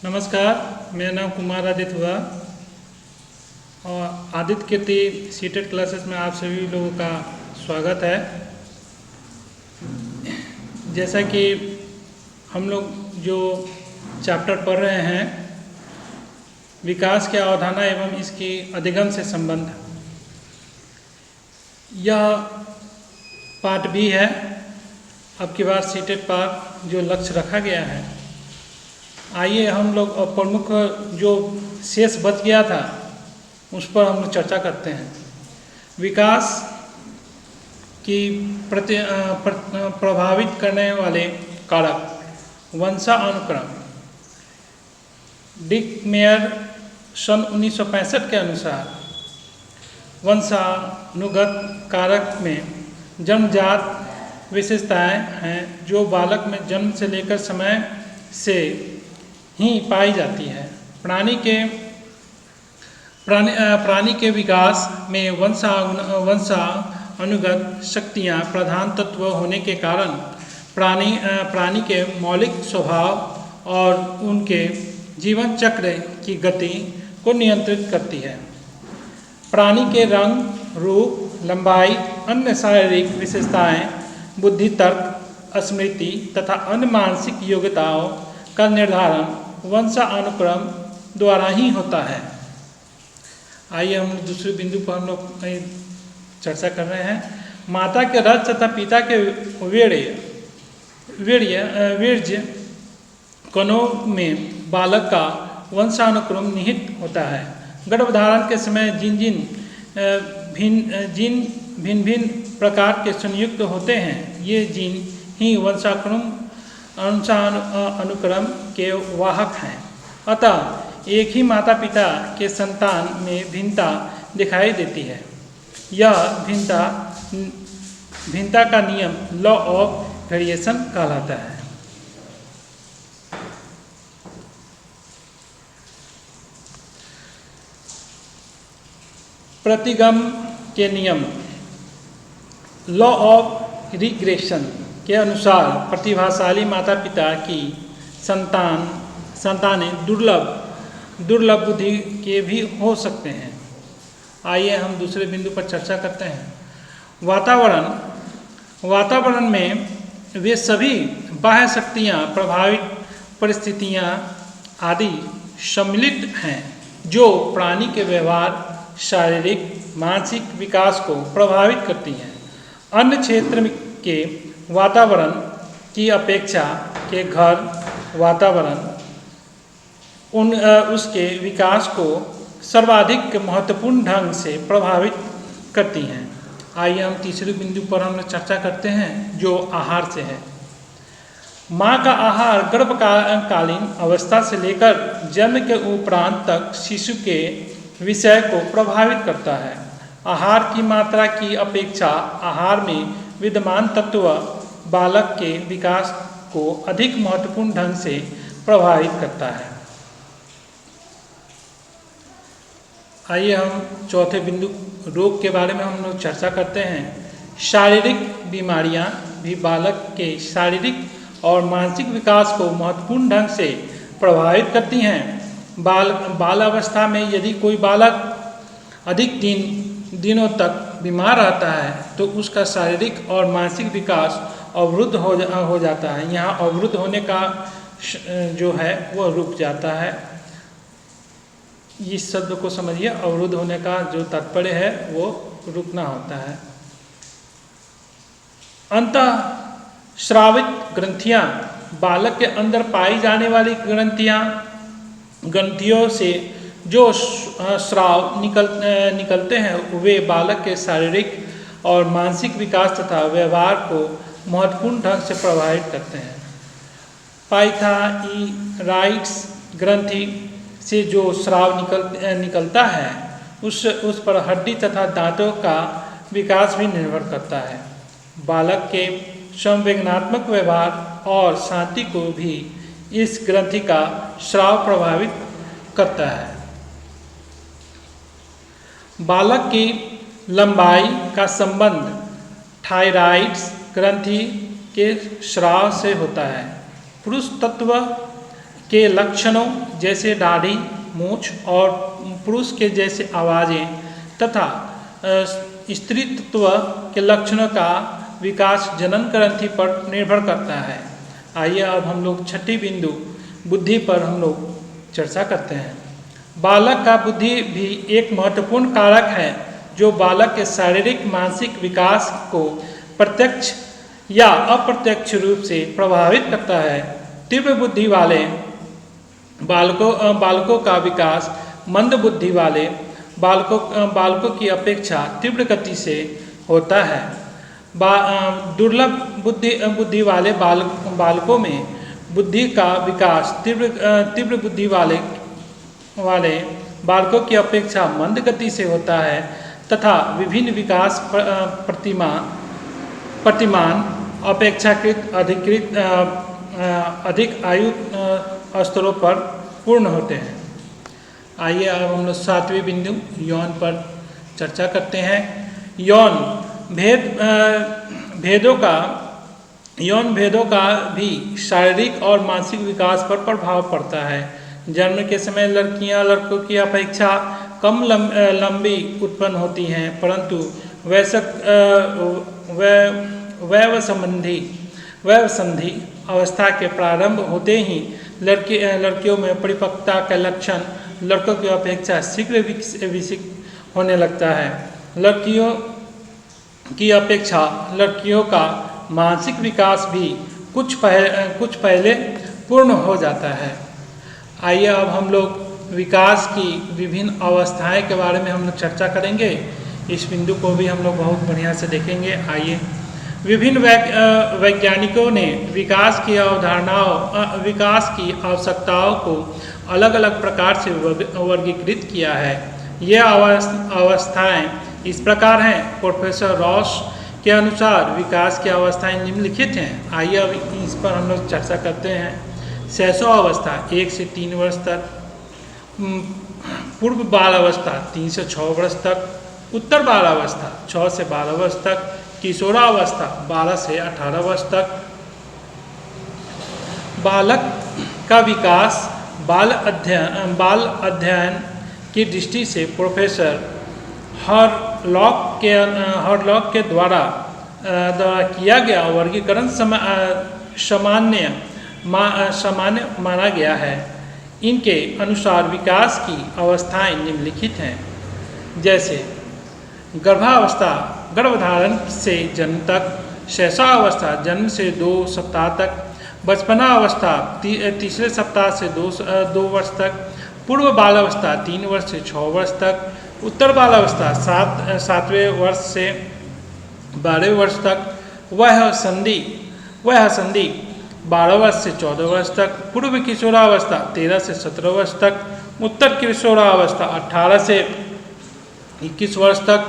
नमस्कार, मेरा नाम कुमार आदित्य हुआ और आदित्य कीर्ति सीटेड क्लासेस में आप सभी लोगों का स्वागत है। जैसा कि हम लोग जो चैप्टर पढ़ रहे हैं, विकास की अवधारणा एवं इसकी अधिगम से संबंध, यह पार्ट भी है। अब की बार सीटेड पर जो लक्ष्य रखा गया है, आइए हम लोग प्रमुख जो शेष बच गया था उस पर हम लोग चर्चा करते हैं। विकास की प्रभावित करने वाले कारक वंशानुक्रम। डिक मेयर सन 1965 के अनुसार वंशानुगत कारक में जन्मजात विशेषताएं हैं जो बालक में जन्म से लेकर समय से ही पाई जाती है। प्राणी के विकास में वंशानुगत शक्तियाँ प्रधान तत्व होने के कारण प्राणी के मौलिक स्वभाव और उनके जीवन चक्र की गति को नियंत्रित करती है। प्राणी के रंग, रूप, लंबाई, अन्य शारीरिक विशेषताएं, बुद्धि, तर्क, स्मृति तथा अन्य मानसिक योग्यताओं का निर्धारण वंशानुक्रम द्वारा ही होता है। आइए हम दूसरे बिंदु पर हम लोग चर्चा कर रहे हैं। माता के रज तथा पिता के वीर्य कणों में बालक का वंशानुक्रम निहित होता है। गर्भधारण के समय जिन भिन्न प्रकार के संयुक्त होते हैं, ये जीन ही वंशानुक्रम के वाहक हैं। अतः एक ही माता पिता के संतान में भिन्नता दिखाई देती है। यह भिन्नता का नियम लॉ ऑफ वेरिएशन कहलाता है। प्रतिगम के नियम लॉ ऑफ रिग्रेशन के अनुसार प्रतिभाशाली माता पिता की संतानें दुर्लभ बुद्धि के भी हो सकते हैं। आइए हम दूसरे बिंदु पर चर्चा करते हैं। वातावरण में वे सभी बाह्य शक्तियाँ, प्रभावित परिस्थितियाँ आदि सम्मिलित हैं जो प्राणी के व्यवहार, शारीरिक, मानसिक विकास को प्रभावित करती हैं। अन्य क्षेत्र के वातावरण की अपेक्षा के घर वातावरण उसके विकास को सर्वाधिक महत्वपूर्ण ढंग से प्रभावित करती हैं। आइए हम तीसरे बिंदु पर हम चर्चा करते हैं जो आहार से है। माँ का आहार गर्भकालीन अवस्था से लेकर जन्म के उपरांत तक शिशु के विषय को प्रभावित करता है। आहार की मात्रा की अपेक्षा आहार में विद्यमान तत्व बालक के विकास को अधिक महत्वपूर्ण ढंग से प्रभावित करता है। आइए हम चौथे बिंदु रोग के बारे में हम लोग चर्चा करते हैं। शारीरिक बीमारियां भी बालक के शारीरिक और मानसिक विकास को महत्वपूर्ण ढंग से प्रभावित करती हैं। बालावस्था में यदि कोई बालक अधिक दिनों तक बीमार रहता है तो उसका शारीरिक और मानसिक विकास अवरुद्ध हो जाता है। यहाँ अवरुद्ध होने का जो है वह रुक जाता है। इस शब्द को समझिए, अवरुद्ध होने का जो तात्पर्य है वो रुकना होता है। अंतःस्रावित ग्रंथियाँ, बालक के अंदर पाई जाने वाली ग्रंथियों से जो स्राव निकलते हैं वे बालक के शारीरिक और मानसिक विकास तथा व्यवहार को महत्वपूर्ण ढंग से प्रभावित करते हैं। पाइथाइराइड्स ग्रंथि से जो स्राव निकलता है उस पर हड्डी तथा दांतों का विकास भी निर्भर करता है। बालक के संवेदनात्मक व्यवहार और शांति को भी इस ग्रंथि का स्राव प्रभावित करता है। बालक की लंबाई का संबंध थायराइड्स ग्रंथि के स्राव से होता है। पुरुष तत्व के लक्षणों जैसे दाढ़ी, मूछ और पुरुष के जैसे आवाज़ें तथा स्त्रीत्व के लक्षणों का विकास जनन ग्रंथि पर निर्भर करता है। आइए अब हम लोग छठी बिंदु बुद्धि पर हम लोग चर्चा करते हैं। बालक का बुद्धि भी एक महत्वपूर्ण कारक है जो बालक के शारीरिक मानसिक विकास को प्रत्यक्ष या अप्रत्यक्ष रूप से प्रभावित करता है। तीव्र बुद्धि वाले बालकों का विकास मंद बुद्धि वाले बालकों की अपेक्षा तीव्र गति से होता है। दुर्लभ बुद्धि वाले बालकों में बुद्धि का विकास तीव्र बुद्धि वाले बालकों की अपेक्षा मंद गति से होता है तथा विभिन्न विकास प्रतिमान अपेक्षाकृत अधिक आयु स्तरों पर पूर्ण होते हैं। आइए अब हम लोग 7वें बिंदु यौन पर चर्चा करते हैं। यौन भेदों का भी शारीरिक और मानसिक विकास पर प्रभाव पड़ता है। जन्म के समय लड़कियां लड़कों की अपेक्षा कम लंबी उत्पन्न होती हैं, परंतु वयस्संधि अवस्था के प्रारंभ होते ही लड़कियों में परिपक्वता का लक्षण लड़कों की अपेक्षा शीघ्र विकसित होने लगता है। लड़कियों की अपेक्षा लड़कियों का मानसिक विकास भी कुछ पहले पूर्ण हो जाता है। आइए अब हम लोग विकास की विभिन्न अवस्थाएं के बारे में हम लोग चर्चा करेंगे। इस बिंदु को भी हम लोग बहुत बढ़िया से देखेंगे। आइए, विभिन्न वैज्ञानिकों ने विकास की आवश्यकताओं को अलग अलग प्रकार से वर्गीकृत किया है। ये अवस्थाएं इस प्रकार हैं। प्रोफेसर रॉस के अनुसार विकास की अवस्थाएं निम्नलिखित हैं। आइए अब इस पर हम लोग चर्चा करते हैं। शैशव अवस्था 1 से 3 वर्ष तक, पूर्व बाल अवस्था 3 से 6 वर्ष तक, उत्तर बाल अवस्था 6 से 12 वर्ष तक, किशोरावस्था 12 से 18 वर्ष तक। बालक का विकास बाल अध्ययन की दृष्टि से प्रोफेसर हरलॉक के द्वारा किया गया वर्गीकरण सामान्य माना गया है। इनके अनुसार विकास की अवस्थाएं निम्नलिखित हैं, जैसे गर्भावस्था गर्भधारण से जन्म तक, शैशवावस्था जन्म से 2 सप्ताह तक, बचपना अवस्था तीसरे सप्ताह से 2 वर्ष तक, पूर्व बालावस्था 3 वर्ष से 6 वर्ष तक, उत्तर बालावस्था 7वें वर्ष से 12वें वर्ष तक, वह संधि 12 वर्ष से 14 वर्ष तक, पूर्व किशोरावस्था 13 से 17 वर्ष तक, उत्तर किशोरावस्था 18 से 21 वर्ष तक,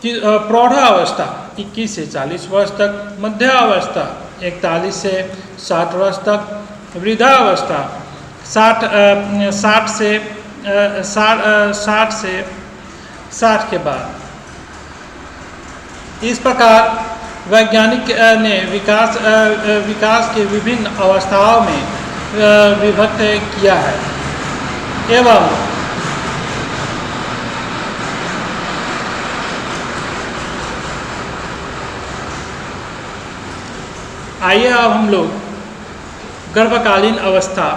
प्रौढ़ावस्था 21 से 40 वर्ष तक, मध्यावस्था 41 से 60 वर्ष तक, वृद्धावस्था 60 से 60 के बाद। इस प्रकार वैज्ञानिक ने विकास के विभिन्न अवस्थाओं में विभक्त किया है एवं आइए अब हम लोग गर्भकालीन अवस्था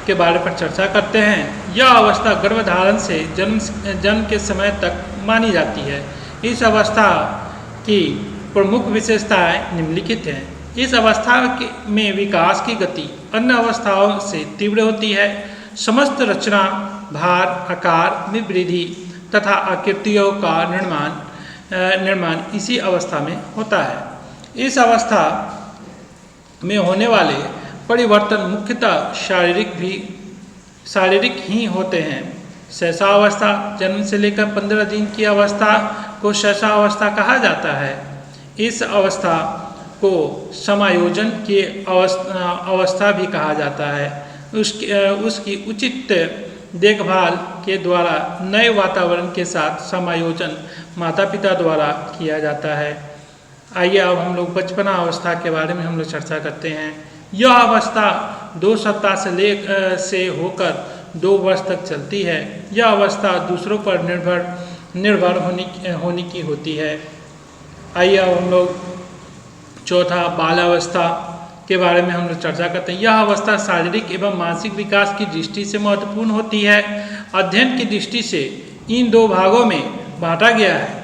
के बारे पर चर्चा करते हैं। यह अवस्था गर्भधारण से जन्म के समय तक मानी जाती है। इस अवस्था की प्रमुख विशेषताएं निम्नलिखित हैं। इस अवस्था में विकास की गति अन्य अवस्थाओं से तीव्र होती है। समस्त रचना, भार, आकार में वृद्धि तथा आकृतियों का निर्माण इसी अवस्था में होता है। इस अवस्था में होने वाले परिवर्तन मुख्यतः शारीरिक ही होते हैं। शैशवावस्था जन्म से लेकर 15 दिन की अवस्था को शैशवावस्था कहा जाता है। इस अवस्था को समायोजन की अवस्था भी कहा जाता है। उसकी उचित देखभाल के द्वारा नए वातावरण के साथ समायोजन माता पिता द्वारा किया जाता है। आइए अब हम लोग बचपना अवस्था के बारे में हम लोग चर्चा करते हैं। यह अवस्था 2 सप्ताह से होकर 2 वर्ष तक चलती है। यह अवस्था दूसरों पर निर्भर होने की होती है। आइए अब हम लोग चौथा बालावस्था के बारे में हम लोग चर्चा करते हैं। यह अवस्था शारीरिक एवं मानसिक विकास की दृष्टि से महत्वपूर्ण होती है। अध्ययन की दृष्टि से इन 2 भागों में बांटा गया है।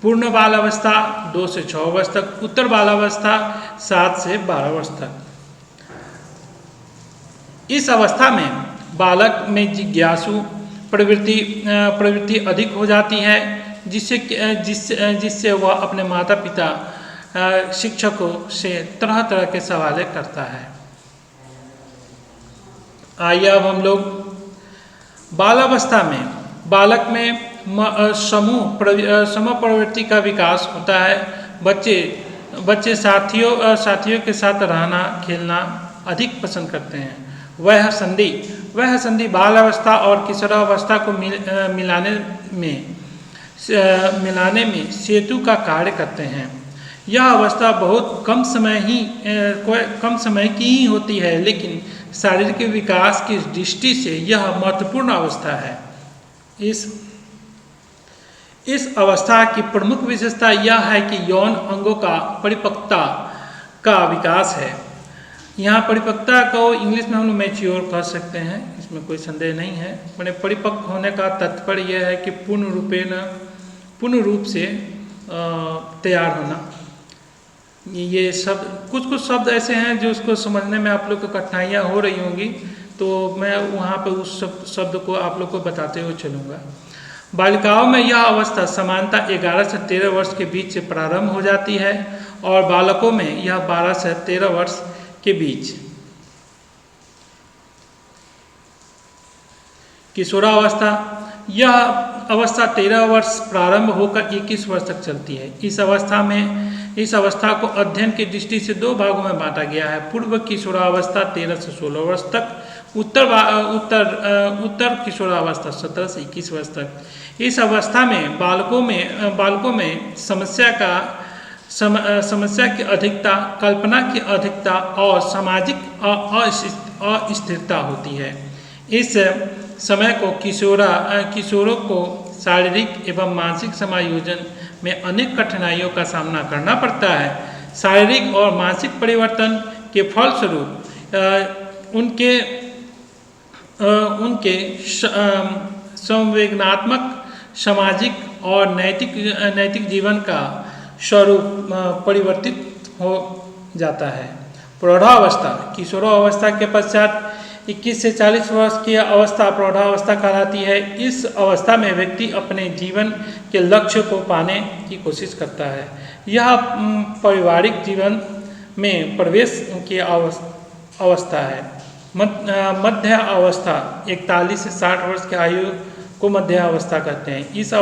पूर्ण बालावस्था 2 से 6 वर्ष तक, उत्तर बालावस्था 7 से 12 वर्ष तक। इस अवस्था में बालक में जिज्ञासु प्रवृत्ति अधिक हो जाती है, जिससे वह अपने माता पिता शिक्षकों से तरह तरह के सवाल करता है। आइए अब हम लोग बालावस्था में बालक में समूह प्रवृत्ति का विकास होता है। बच्चे साथियों के साथ रहना खेलना अधिक पसंद करते हैं। वह संधि बालावस्था और किशोरावस्था को मिलाने में सेतु का कार्य करते हैं। यह अवस्था बहुत कम समय की ही होती है, लेकिन शारीरिक विकास की दृष्टि से यह महत्वपूर्ण अवस्था है। इस अवस्था की प्रमुख विशेषता यह है कि यौन अंगों का परिपक्वता का विकास है। यहाँ परिपक्वता को इंग्लिश में हम लोग मैच्योर कह सकते हैं, इसमें कोई संदेह नहीं है। मैंने परिपक्व होने का तात्पर्य यह है कि पूर्ण रूप से तैयार होना। ये शब्द कुछ शब्द ऐसे हैं जो उसको समझने में आप लोग को कठिनाइयाँ हो रही होंगी, तो मैं वहाँ पे उस शब्द को आप लोग को बताते हुए चलूँगा। बालिकाओं में यह अवस्था सामान्यतः 11 से 13 वर्ष के बीच से प्रारंभ हो जाती है और बालकों में यह 12 से 13 वर्ष के बीच। किशोरावस्था यह अवस्था 13 वर्ष प्रारंभ होकर 21 वर्ष तक चलती है। इस अवस्था को अध्ययन की दृष्टि से 2 भागों में बांटा गया है। पूर्व किशोरावस्था 13 से 16 वर्ष तक, उत्तर किशोरावस्था 17 से 21 वर्ष तक। इस अवस्था में बालकों में समस्या की अधिकता, कल्पना की अधिकता और सामाजिक अस्थिरता होती है। इस समय को किशोरों को शारीरिक एवं मानसिक समायोजन में अनेक कठिनाइयों का सामना करना पड़ता है। शारीरिक और मानसिक परिवर्तन के फलस्वरूप उनके संवेदनात्मक, सामाजिक और नैतिक जीवन का स्वरूप परिवर्तित हो जाता है। प्रौढ़ावस्था किशोरावस्था के पश्चात 21 से 40 वर्ष की अवस्था प्रौढ़ावस्था कहलाती है। इस अवस्था में व्यक्ति अपने जीवन के लक्ष्य को पाने की कोशिश करता है। यह पारिवारिक जीवन में प्रवेश की अवस्था है। मध्य अवस्था 41 से 60 वर्ष की आयु को मध्य अवस्था कहते हैं। इस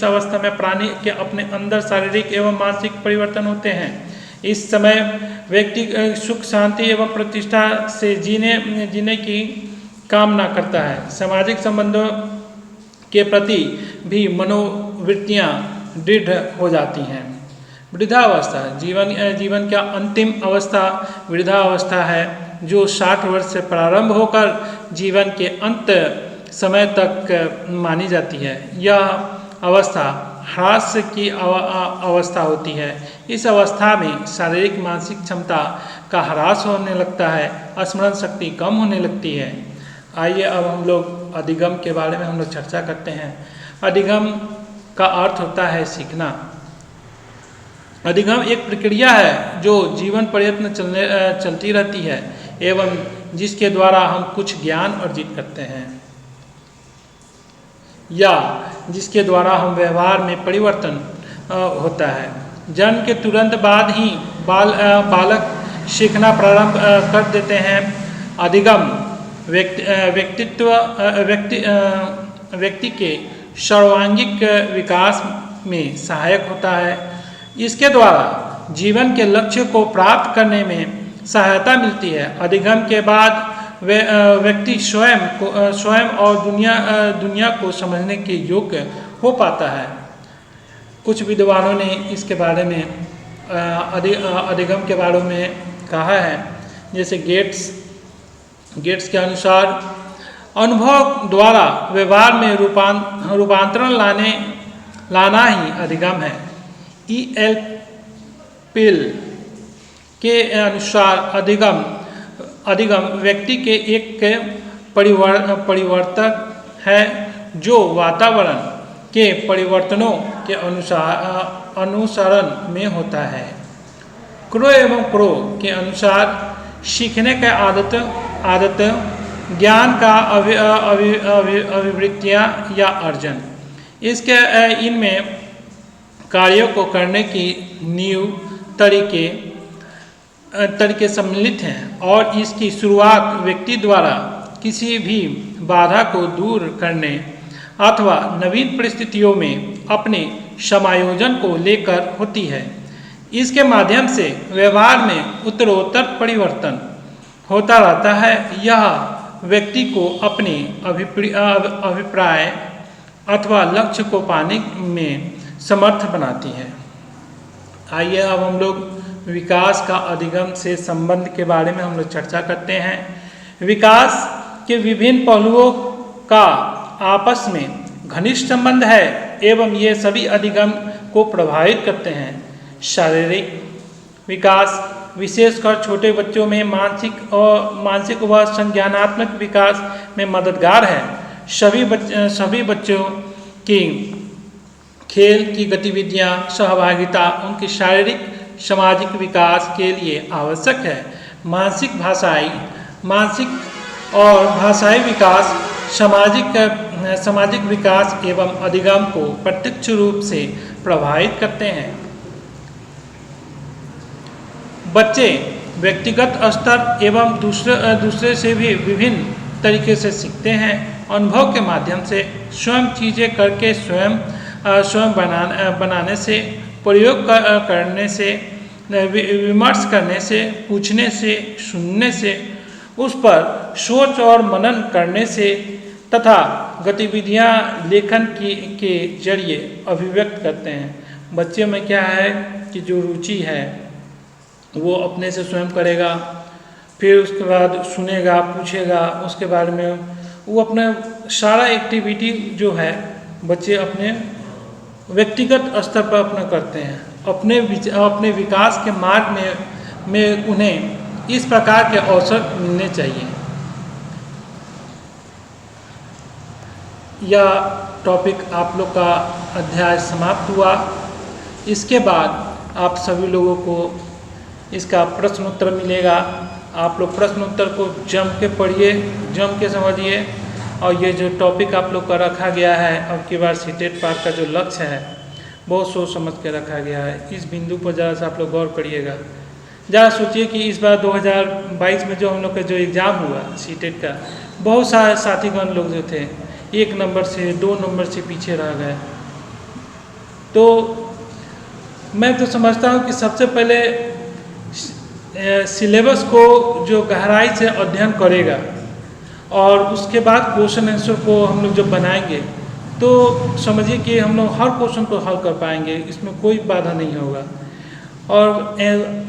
अवस्था में प्राणी के अपने अंदर शारीरिक एवं मानसिक परिवर्तन होते हैं। इस समय व्यक्ति सुख शांति एवं प्रतिष्ठा से जीने की कामना करता है। सामाजिक संबंधों के प्रति भी मनोवृत्तियाँ दृढ़ हो जाती हैं। वृद्धावस्था जीवन का अंतिम अवस्था वृद्धावस्था है, जो 60 वर्ष से प्रारंभ होकर जीवन के अंत समय तक मानी जाती है। यह अवस्था ह्रास की अवस्था होती है। इस अवस्था में शारीरिक मानसिक क्षमता का ह्रास होने लगता है, स्मरण शक्ति कम होने लगती है। आइए अब हम लोग अधिगम के बारे में हम लोग चर्चा करते हैं। अधिगम का अर्थ होता है सीखना। अधिगम एक प्रक्रिया है जो जीवन पर्यंत चलती रहती है एवं जिसके द्वारा हम कुछ ज्ञान अर्जित करते हैं या जिसके द्वारा हम व्यवहार में परिवर्तन होता है। जन्म के तुरंत बाद ही बालक सीखना प्रारंभ कर देते हैं। अधिगम व्यक्ति के सर्वांगीण विकास में सहायक होता है। इसके द्वारा जीवन के लक्ष्य को प्राप्त करने में सहायता मिलती है। अधिगम के बाद व्यक्ति स्वयं और दुनिया को समझने के योग्य हो पाता है। कुछ विद्वानों ने इसके बारे में अधिगम के बारे में कहा है, जैसे गेट्स के अनुसार अनुभव द्वारा व्यवहार में रूपांतरण लाना ही अधिगम है। E.L. पिल के अनुसार अधिगम व्यक्ति के एक परिवर्तक है जो वातावरण के परिवर्तनों के अनुसरण में होता है। क्रो एवं क्रो के अनुसार सीखने का आदत ज्ञान का अभिवृत्तियाँ या अर्जन। इसके इनमें कार्यों को करने की नींव तरीके सम्मिलित हैं और इसकी शुरुआत व्यक्ति द्वारा किसी भी बाधा को दूर करने अथवा नवीन परिस्थितियों में अपने समायोजन को लेकर होती है। इसके माध्यम से व्यवहार में उत्तरोत्तर परिवर्तन होता रहता है। यह व्यक्ति को अपने अभिप्राय अथवा लक्ष्य को पाने में समर्थ बनाती है। आइए अब हम लोग विकास का अधिगम से संबंध के बारे में हम लोग चर्चा करते हैं। विकास के विभिन्न पहलुओं का आपस में घनिष्ठ संबंध है एवं ये सभी अधिगम को प्रभावित करते हैं। शारीरिक विकास विशेषकर छोटे बच्चों में मानसिक व संज्ञानात्मक विकास में मददगार है। सभी बच्चों की खेल की गतिविधियां सहभागिता उनके शारीरिक सामाजिक विकास के लिए आवश्यक है। मानसिक और भाषाई विकास सामाजिक विकास एवं अधिगम को प्रत्यक्ष रूप से प्रभावित करते हैं। बच्चे व्यक्तिगत स्तर एवं दूसरे से भी विभिन्न तरीके से सीखते हैं। अनुभव के माध्यम से स्वयं चीज़ें करके स्वयं बनाने से, प्रयोग करने से, विमर्श करने से, पूछने से, सुनने से, उस पर सोच और मनन करने से तथा गतिविधियां लेखन के जरिए अभिव्यक्त करते हैं। बच्चे में क्या है कि जो रुचि है वो अपने से स्वयं करेगा, फिर उसके बाद सुनेगा, पूछेगा, उसके बारे में वो अपना सारा एक्टिविटी जो है बच्चे अपने व्यक्तिगत स्तर पर अपना करते हैं। अपने विकास के मार्ग में उन्हें इस प्रकार के अवसर मिलने चाहिए। यह टॉपिक आप लोग का अध्याय समाप्त हुआ। इसके बाद आप सभी लोगों को इसका प्रश्न उत्तर मिलेगा। आप लोग प्रश्न उत्तर को जम के पढ़िए, जम के समझिए। और ये जो टॉपिक आप लोग का रखा गया है अब की बार सीटेट पार्ट का जो लक्ष्य है बहुत सोच समझ के रखा गया है। इस बिंदु पर ज़रा सा आप लोग गौर करिएगा। ज़रा सोचिए कि इस बार 2022 में जो हम लोग का जो एग्ज़ाम हुआ सीटेट का, बहुत सारे साथीगण लोग जो थे 1 नंबर से 2 नंबर से पीछे रह गए। तो मैं तो समझता हूँ कि सबसे पहले सिलेबस को जो गहराई से अध्ययन करेगा और उसके बाद क्वेश्चन आंसर को हम लोग जब बनाएंगे तो समझिए कि हम लोग हर क्वेश्चन को हल कर पाएंगे, इसमें कोई बाधा नहीं होगा। और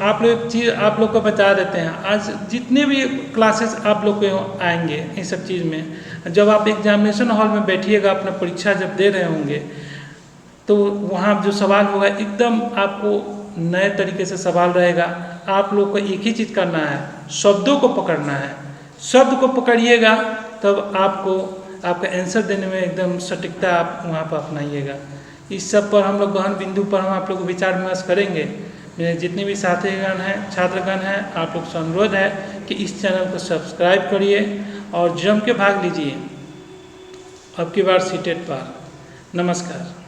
आप लोग एक चीज़ आप लोग को बता देते हैं, आज जितने भी क्लासेस आप लोग के आएंगे इन सब चीज़ में, जब आप एग्जामिनेशन हॉल में बैठिएगा अपना परीक्षा जब दे रहे होंगे तो वहाँ जो सवाल होगा एकदम आपको नए तरीके से सवाल रहेगा। आप लोग को एक ही चीज़ करना है, शब्दों को पकड़ना है। शब्द को पकड़िएगा तब आपको आपका आंसर देने में एकदम सटीकता आप वहाँ पर अपनाइएगा। इस सब पर हम लोग गहन बिंदु पर हम आप लोग विचार विमर्श करेंगे। मेरे जितने भी साथीगण हैं, छात्रगण हैं, आप लोग से अनुरोध है कि इस चैनल को सब्सक्राइब करिए और जम के भाग लीजिए अब की बार सीटेट पर। नमस्कार।